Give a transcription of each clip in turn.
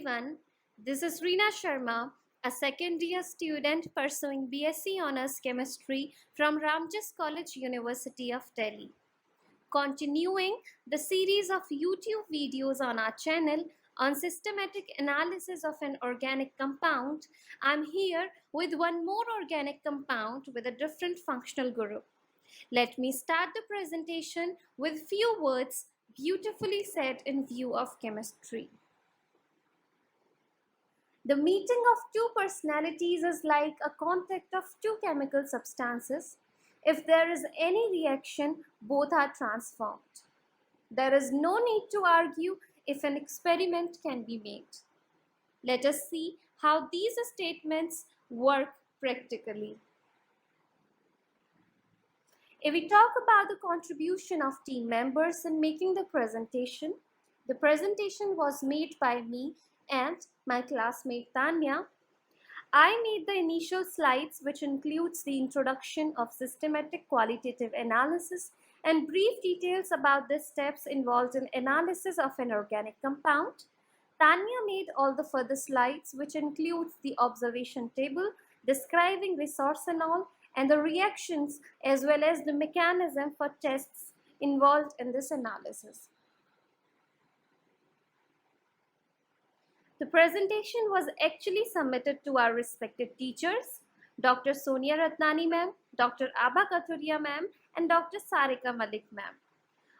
everyone, this is Reena Sharma, a second year student pursuing BSc Honours Chemistry from Ramjas College, University of Delhi. Continuing the series of YouTube videos on our channel on systematic analysis of an organic compound, I'm here with one more organic compound with a different functional group. Let me start the presentation with few words beautifully said in view of chemistry. The meeting of two personalities is like a contact of two chemical substances. If there is any reaction, both are transformed. There is no need to argue if an experiment can be made. Let us see how these statements work practically. If we talk about the contribution of team members in making the presentation was made by me and my classmate Tanya. I made the initial slides, which includes the introduction of systematic qualitative analysis and brief details about the steps involved in analysis of an organic compound. Tanya made all the further slides, which includes the observation table describing resorcinol and the reactions as well as the mechanism for tests involved in this analysis. The presentation was actually submitted to our respected teachers, Dr. Sonia Ratnani ma'am, Dr. Abha Kathuria ma'am, and Dr. Sarika Malik ma'am.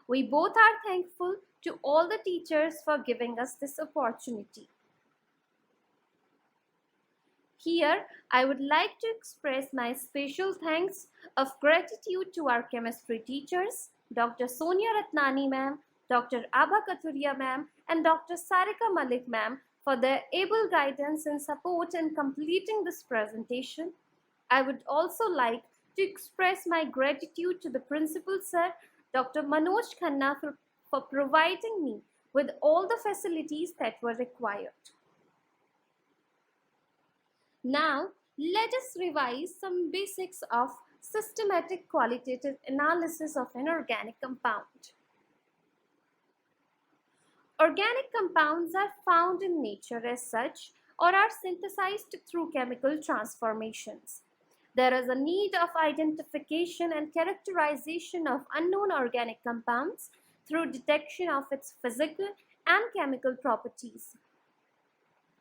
We both are thankful to all the teachers for giving us this opportunity. Here, I would like to express my special thanks of gratitude to our chemistry teachers, Dr. Sonia Ratnani ma'am, Dr. Abha Kathuria ma'am, and Dr. Sarika Malik ma'am for their able guidance and support in completing this presentation. I would also like to express my gratitude to the Principal Sir, Dr. Manoj Khanna, for providing me with all the facilities that were required. Now, let us revise some basics of systematic qualitative analysis of an organic compound. Organic compounds are found in nature as such or are synthesized through chemical transformations. There is a need of identification and characterization of unknown organic compounds through detection of its physical and chemical properties.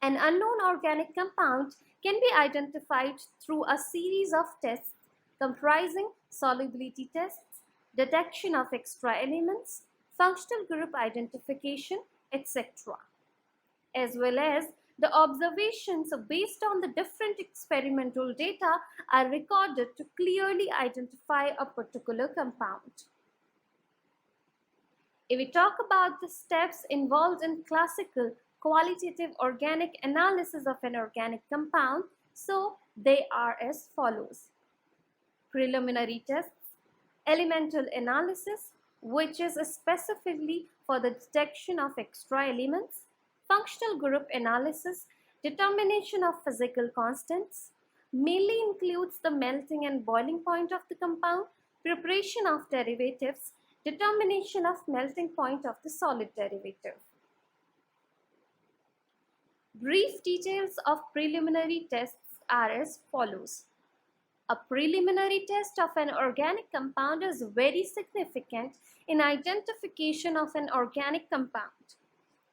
An unknown organic compound can be identified through a series of tests comprising solubility tests, detection of extra elements, functional group identification, etc., as well as the observations based on the different experimental data are recorded to clearly identify a particular compound. If we talk about the steps involved in classical qualitative organic analysis of an organic compound, so they are as follows. Preliminary tests, elemental analysis, which is specifically for the detection of extra elements, functional group analysis, determination of physical constants, mainly includes the melting and boiling point of the compound, preparation of derivatives, determination of melting point of the solid derivative. Brief details of preliminary tests are as follows. A preliminary test of an organic compound is very significant in identification of an organic compound.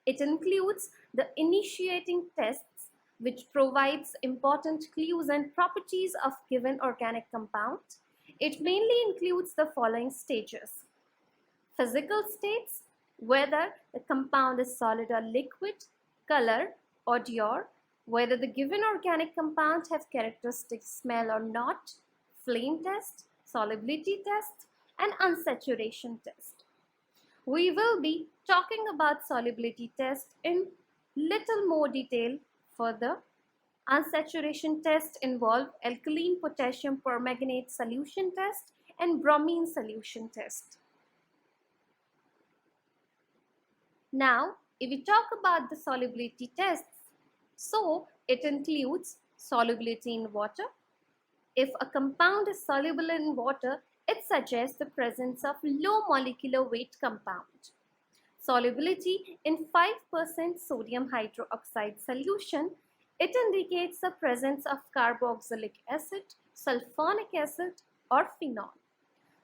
It includes the initiating tests, which provides important clues and properties of given organic compound. It mainly includes the following stages. Physical states, whether the compound is solid or liquid, color, odor, whether the given organic compound have characteristic smell or not, flame test, solubility test, and unsaturation test. We will be talking about solubility test in little more detail further. Unsaturation test involve alkaline potassium permanganate solution test and bromine solution test. Now, if we talk about the solubility tests, so it includes solubility in water. If a compound is soluble in water, it suggests the presence of low molecular weight compound. Solubility in 5% sodium hydroxide solution, it indicates the presence of carboxylic acid, sulfonic acid, or phenol.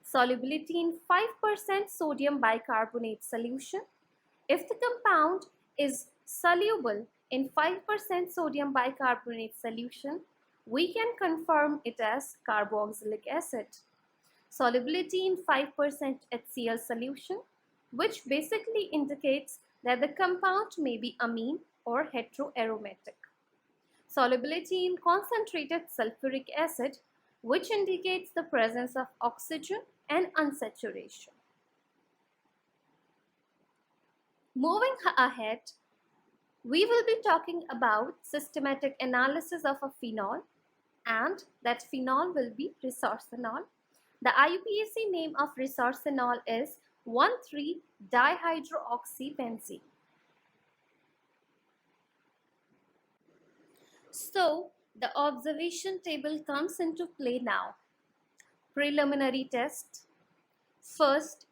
Solubility in 5% sodium bicarbonate solution. If the compound is soluble in 5% sodium bicarbonate solution, we can confirm it as carboxylic acid. Solubility in 5% HCl solution, which basically indicates that the compound may be amine or heteroaromatic. Solubility in concentrated sulfuric acid, which indicates the presence of oxygen and unsaturation. Moving ahead, we will be talking about systematic analysis of a phenol, and that phenol will be resorcinol. The IUPAC name of resorcinol is 1,3-dihydroxybenzene. So, the observation table comes into play now. Preliminary test. First,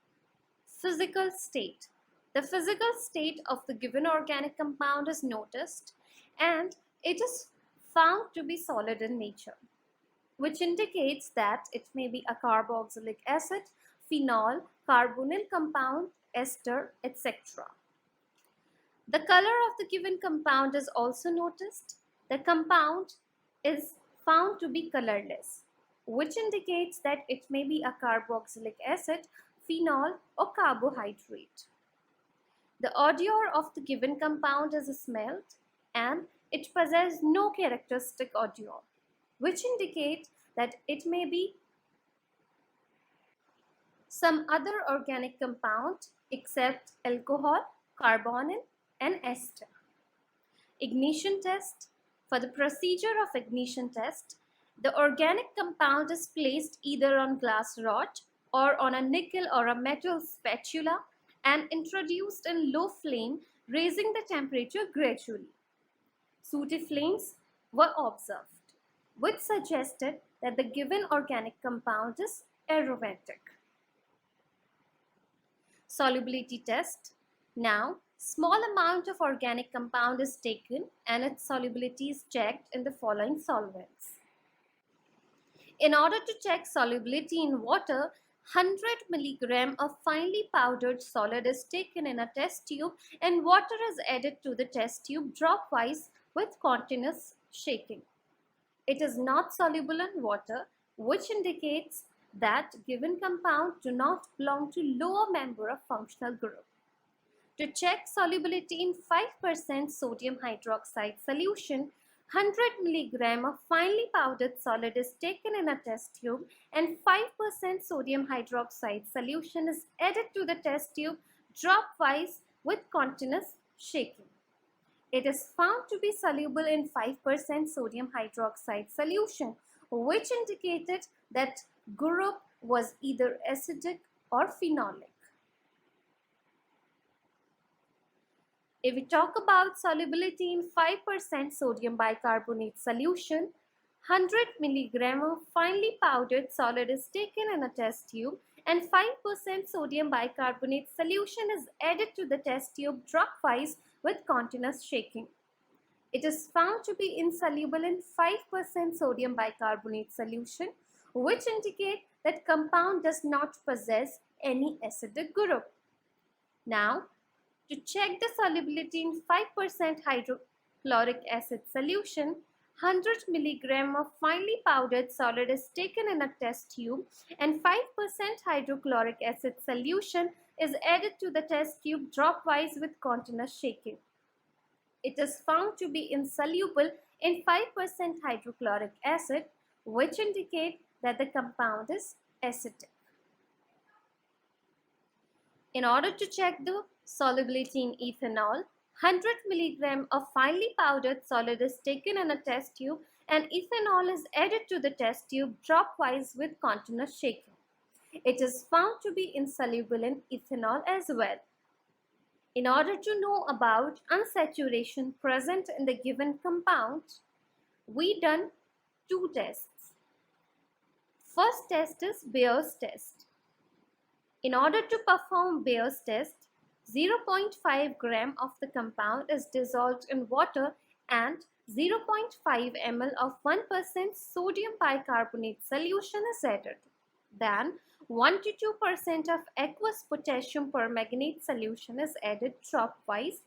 physical state. The physical state of the given organic compound is noticed and it is found to be solid in nature, which indicates that it may be a carboxylic acid, phenol, carbonyl compound, ester, etc. The color of the given compound is also noticed. The compound is found to be colorless, which indicates that it may be a carboxylic acid, phenol, or carbohydrate. The odor of the given compound is smelled and it possesses no characteristic odor, which indicates that it may be some other organic compound except alcohol, carbonyl, and ester. Ignition test. For the procedure of ignition test, the organic compound is placed either on glass rod or on a nickel or a metal spatula and introduced in low flame, raising the temperature gradually. Sooty flames were observed, which suggested that the given organic compound is aromatic. Solubility test. Now, small amount of organic compound is taken and its solubility is checked in the following solvents. In order to check solubility in water, 100 mg of finely powdered solid is taken in a test tube and water is added to the test tube dropwise with continuous shaking. It is not soluble in water, which indicates that given compound do not belong to lower member of functional group. To check solubility in 5% sodium hydroxide solution, 100 mg of finely powdered solid is taken in a test tube and 5% sodium hydroxide solution is added to the test tube dropwise with continuous shaking. It is found to be soluble in 5% sodium hydroxide solution, which indicated that group was either acidic or phenolic. If we talk about solubility in 5% sodium bicarbonate solution, 100 mg of finely powdered solid is taken in a test tube and 5% sodium bicarbonate solution is added to the test tube dropwise with continuous shaking. It is found to be insoluble in 5% sodium bicarbonate solution, which indicate that compound does not possess any acidic group. Now, to check the solubility in 5% hydrochloric acid solution, 100 mg of finely powdered solid is taken in a test tube and 5% hydrochloric acid solution is added to the test tube dropwise with continuous shaking. It is found to be insoluble in 5% hydrochloric acid, which indicate that the compound is acidic. In order to check the solubility in ethanol, 100 mg of finely powdered solid is taken in a test tube and ethanol is added to the test tube dropwise with continuous shaking. It is found to be insoluble in ethanol as well. In order to know about unsaturation present in the given compound, we done two tests. First test is Bayer's test. In order to perform Bayer's test, 0.5 gram of the compound is dissolved in water and 0.5 ml of 1% sodium bicarbonate solution is added. Then 1 to 2% of aqueous potassium permanganate solution is added dropwise,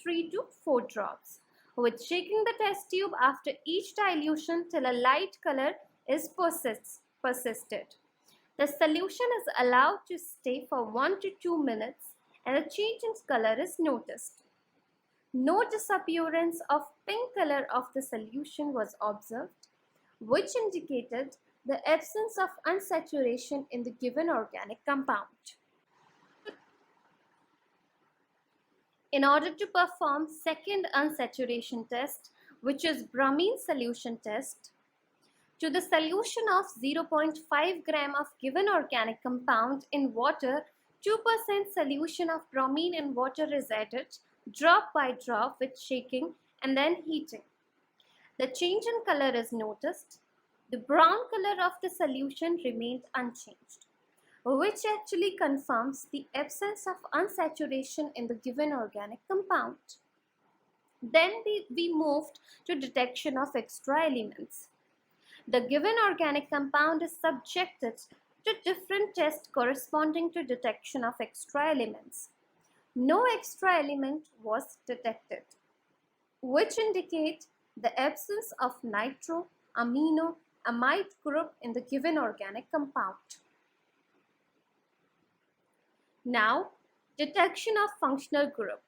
3 to 4 drops, with shaking the test tube after each dilution till a light color is persisted. The solution is allowed to stay for 1 to 2 minutes and a change in color is noticed. No disappearance of pink color of the solution was observed, which indicated the absence of unsaturation in the given organic compound. In order to perform second unsaturation test, which is bromine solution test, to the solution of 0.5 gram of given organic compound in water, 2% solution of bromine in water is added drop by drop with shaking and then heating. The change in color is noticed. The brown color of the solution remained unchanged, which actually confirms the absence of unsaturation in the given organic compound. Then we moved to detection of extra elements. The given organic compound is subjected to different tests corresponding to detection of extra elements. No extra element was detected, which indicate the absence of nitro, amino, amide group in the given organic compound. Now, detection of functional group.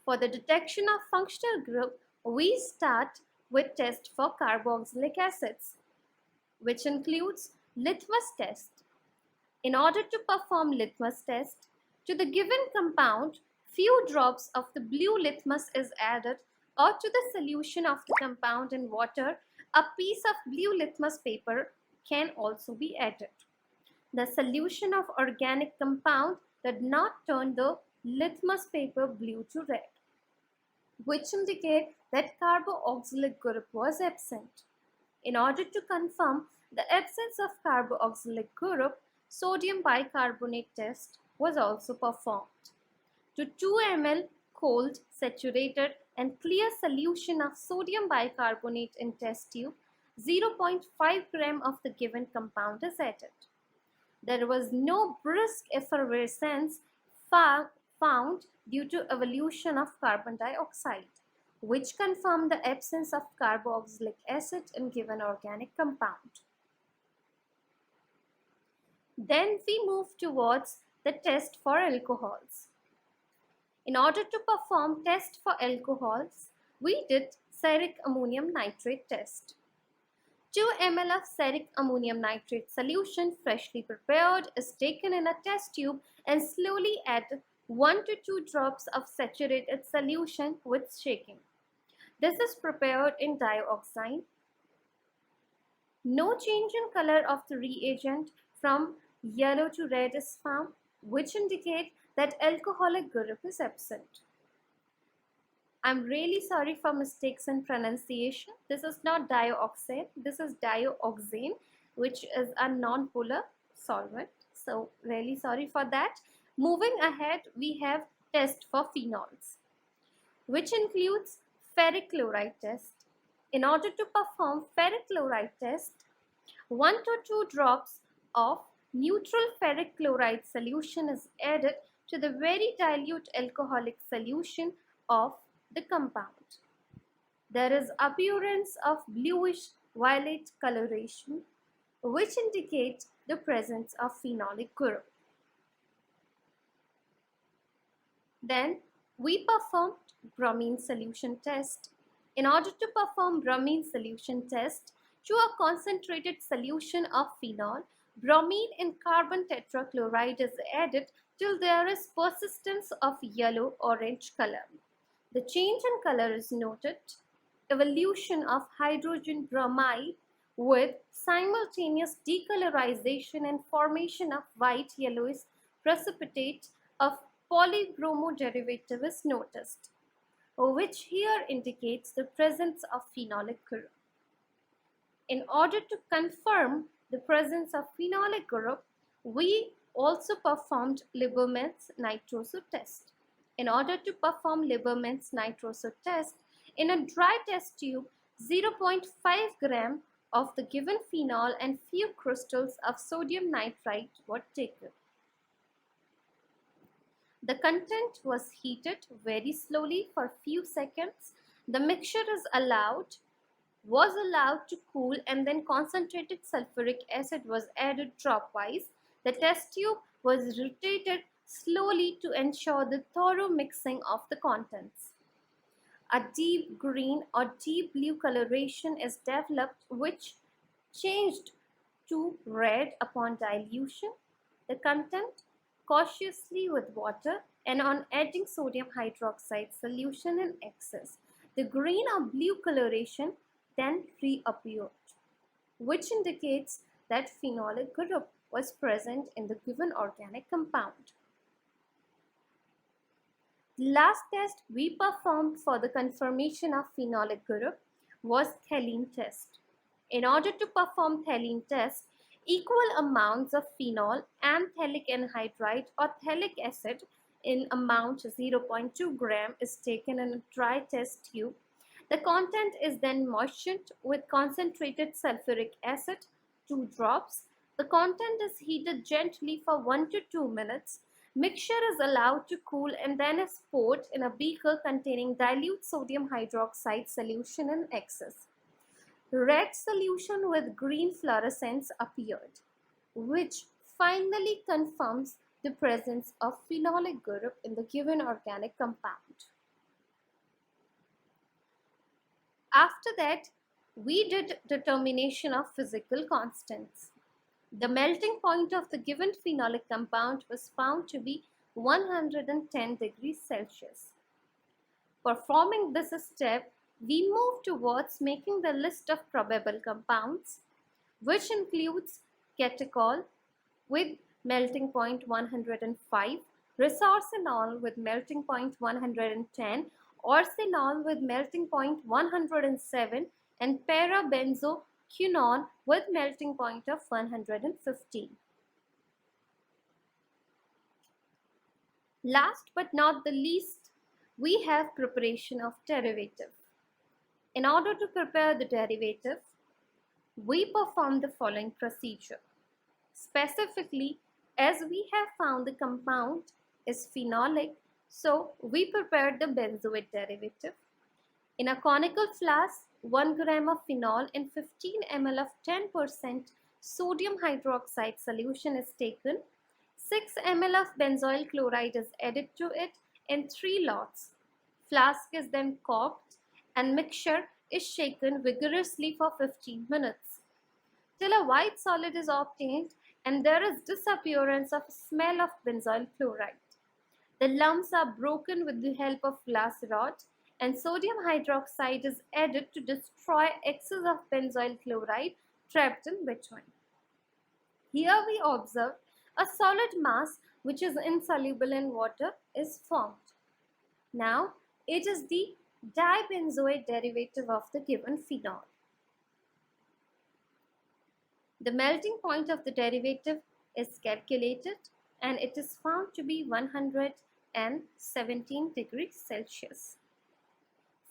For the detection of functional group, we start with test for carboxylic acids, which includes litmus test. In order to perform litmus test, to the given compound, few drops of the blue litmus is added, or to the solution of the compound in water, a piece of blue litmus paper can also be added. The solution of organic compound did not turn the litmus paper blue to red, which indicate that carboxylic group was absent. In order to confirm the absence of carboxylic group, sodium bicarbonate test was also performed. To 2 ml cold, saturated and clear solution of sodium bicarbonate in test tube, 0.5 gram of the given compound is added. There was no brisk effervescence found due to evolution of carbon dioxide, which confirmed the absence of carboxylic acid in given organic compound. Then we move towards the test for alcohols. In order to perform test for alcohols, we did ceruc ammonium nitrate test. 2 ml of ceruc ammonium nitrate solution freshly prepared is taken in a test tube and slowly add 1 to 2 drops of saturated solution with shaking. This is prepared in dioxazine. No change in color of the reagent from yellow to red is found, which indicate that alcoholic group is absent. I'm really sorry for mistakes in pronunciation. This is not dioxane, this is dioxane, which is a non-polar solvent. So really sorry for that. Moving ahead, we have test for phenols, which includes ferric chloride test. In order to perform ferric chloride test, 1 to 2 drops of neutral ferric chloride solution is added to the very dilute alcoholic solution of the compound. There is appearance of bluish violet coloration, which indicates the presence of phenolic group. Then we performed bromine solution test. In order to perform bromine solution test to a concentrated solution of phenol, bromine in carbon tetrachloride is added till there is persistence of yellow-orange color. The change in color is noted. Evolution of hydrogen bromide with simultaneous decolorization and formation of white yellowish precipitate of polybromo derivative is noticed, which here indicates the presence of phenolic group. In order to confirm the presence of phenolic group, we also performed Lieberman's nitroso test. In order to perform Lieberman's nitroso test, in a dry test tube, 0.5 gram of the given phenol and few crystals of sodium nitrite were taken. The content was heated very slowly for a few seconds. The mixture was allowed to cool, and then concentrated sulfuric acid was added dropwise. The test tube was rotated slowly to ensure the thorough mixing of the contents. A deep green or deep blue coloration is developed, which changed to red upon dilution. The content cautiously with water, and on adding sodium hydroxide solution in excess, the green or blue coloration then reappeared, which indicates that phenolic group was present in the given organic compound. The last test we performed for the confirmation of phenolic group was Theline test. In order to perform Theline test, equal amounts of phenol and phthalic anhydride or phthalic acid in amount 0.2 gram is taken in a dry test tube. The content is then moistened with concentrated sulfuric acid, 2 drops. The content is heated gently for 1 to 2 minutes. Mixture is allowed to cool and then is poured in a beaker containing dilute sodium hydroxide solution in excess. Red solution with green fluorescence appeared, which finally confirms the presence of phenolic group in the given organic compound. After that, we did determination of physical constants. The melting point of the given phenolic compound was found to be 110 degrees Celsius. Performing this step, we move towards making the list of probable compounds, which includes catechol with melting point 105, resorcinol with melting point 110, orcinol with melting point 107, and parabenzoquinone with melting point of 115. Last but not the least, we have preparation of derivative. In order to prepare the derivative, we perform the following procedure. Specifically, as we have found the compound is phenolic, so we prepared the benzoate derivative. In a conical flask, 1 gram of phenol and 15 ml of 10% sodium hydroxide solution is taken. 6 ml of benzoyl chloride is added to it in 3 lots. Flask is then corked and mixture is shaken vigorously for 15 minutes till a white solid is obtained and there is disappearance of smell of benzoyl chloride. The lumps are broken with the help of glass rod and sodium hydroxide is added to destroy excess of benzoyl chloride trapped in between. Here we observe a solid mass which is insoluble in water is formed. Now it is the dibenzoate derivative of the given phenol. The melting point of the derivative is calculated and it is found to be 117 degrees Celsius.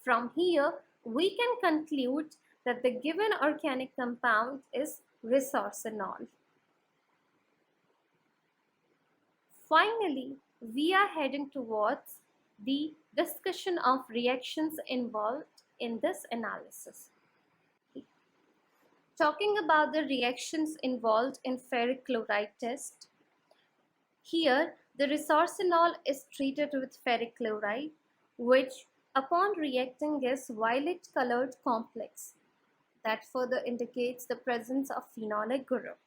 From here, we can conclude that the given organic compound is resorcinol. Finally, we are heading towards the discussion of reactions involved in this analysis. Talking about the reactions involved in ferric chloride test, here the resorcinol is treated with ferric chloride, which upon reacting is violet colored complex that further indicates the presence of phenolic group.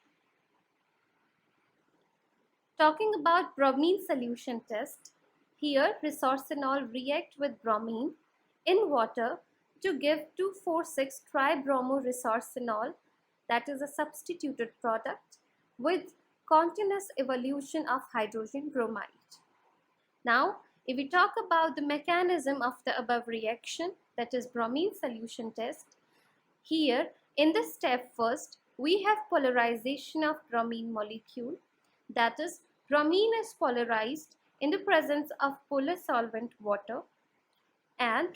Talking about bromine solution test, here resorcinol react with bromine in water to give 2,4,6-tribromoresorcinol, that is a substituted product, with continuous evolution of hydrogen bromide. Now, if we talk about the mechanism of the above reaction, that is bromine solution test, here in this step first, we have polarization of bromine molecule, that is bromine is polarized in the presence of polar solvent water, and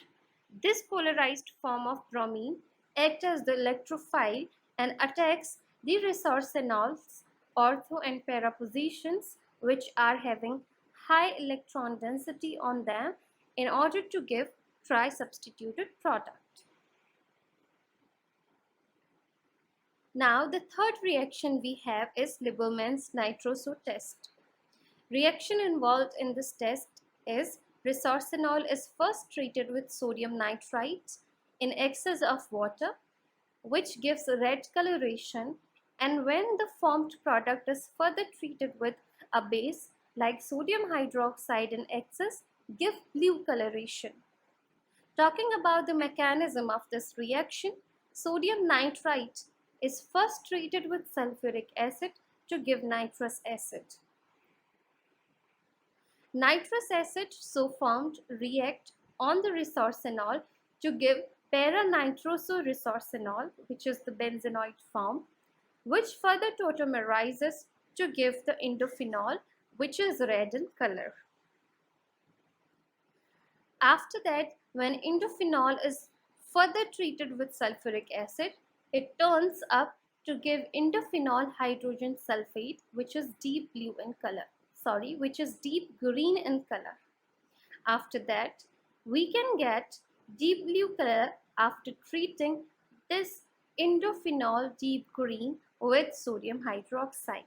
this polarized form of bromine acts as the electrophile and attacks the resorcinols, ortho and para positions, which are having high electron density on them, in order to give tri-substituted product. Now the third reaction we have is Lieberman's nitroso test. Reaction involved in this test is resorcinol is first treated with sodium nitrite in excess of water, which gives red coloration, and when the formed product is further treated with a base like sodium hydroxide in excess, give blue coloration. Talking about the mechanism of this reaction, sodium nitrite is first treated with sulfuric acid to give nitrous acid. Nitrous acid so formed react on the resorcinol to give para-nitroso-resorcinol, which is the benzenoid form, which further tautomerizes to give the indophenol, which is red in color. After that, when indophenol is further treated with sulfuric acid, it turns up to give indophenol hydrogen sulfate, which is deep blue in color. Which is deep green in color. After that, we can get deep blue color after treating this indophenol deep green with sodium hydroxide.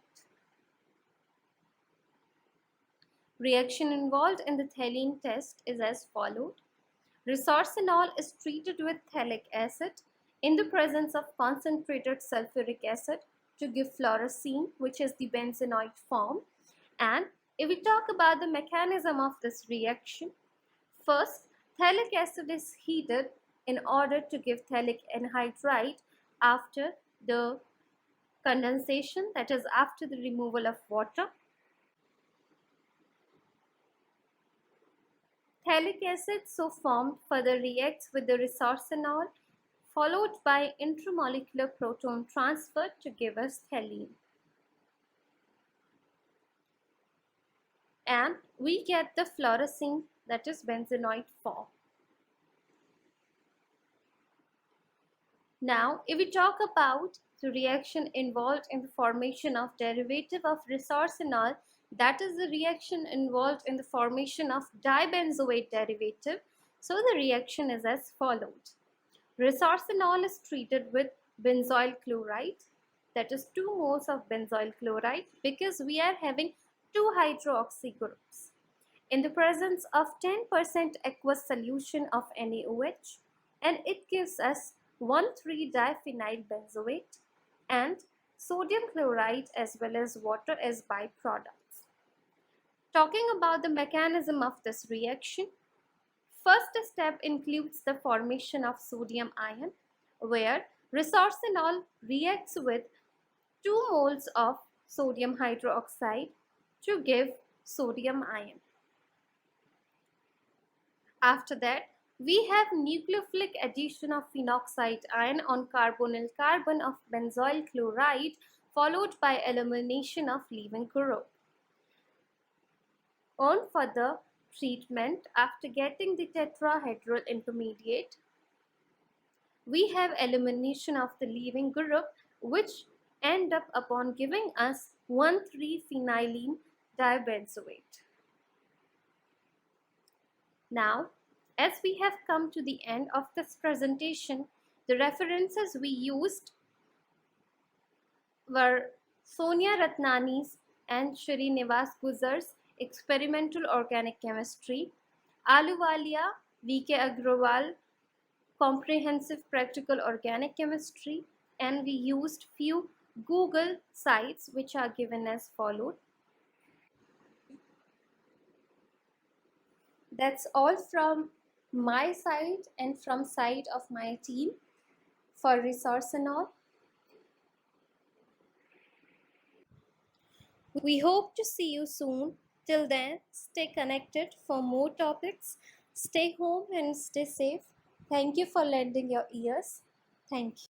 Reaction involved in the Theline test is as followed. Resorcinol is treated with phthalic acid in the presence of concentrated sulfuric acid to give fluorescein, which is the benzenoid form. And if we talk about the mechanism of this reaction, first, phthalic acid is heated in order to give phthalic anhydride after the condensation, that is after the removal of water. Phthalic acid so formed further reacts with the resorcinol, followed by intramolecular proton transfer to give us Theline. And we get the fluorescein, that is benzenoid form. Now, if we talk about the reaction involved in the formation of derivative of resorcinol, that is the reaction involved in the formation of dibenzoate derivative. So the reaction is as followed. Resorcinol is treated with benzoyl chloride, that is 2 moles of benzoyl chloride, because we are having 2 hydroxy groups. In the presence of 10% aqueous solution of NaOH, and it gives us 1,3-diphenyl benzoate and sodium chloride as well as water as byproducts. Talking about the mechanism of this reaction, first step includes the formation of sodium ion, where resorcinol reacts with 2 moles of sodium hydroxide to give sodium ion. After that, we have nucleophilic addition of phenoxide ion on carbonyl carbon of benzoyl chloride, followed by elimination of leaving group. On further treatment, after getting the tetrahedral intermediate, we have elimination of the leaving group, which end up upon giving us 1,3-phenylene dibenzoate. Now, as we have come to the end of this presentation, the references we used were Sonia Ratnani's and Srinivas Guzar's Experimental Organic Chemistry, Ahluwalia, V.K. Agrawal, Comprehensive Practical Organic Chemistry, and we used few Google sites which are given as followed. That's all from my side and from side of my team for resorcinol. We hope to see you soon. Till then, stay connected for more topics. Stay home and stay safe. Thank you for lending your ears. Thank you.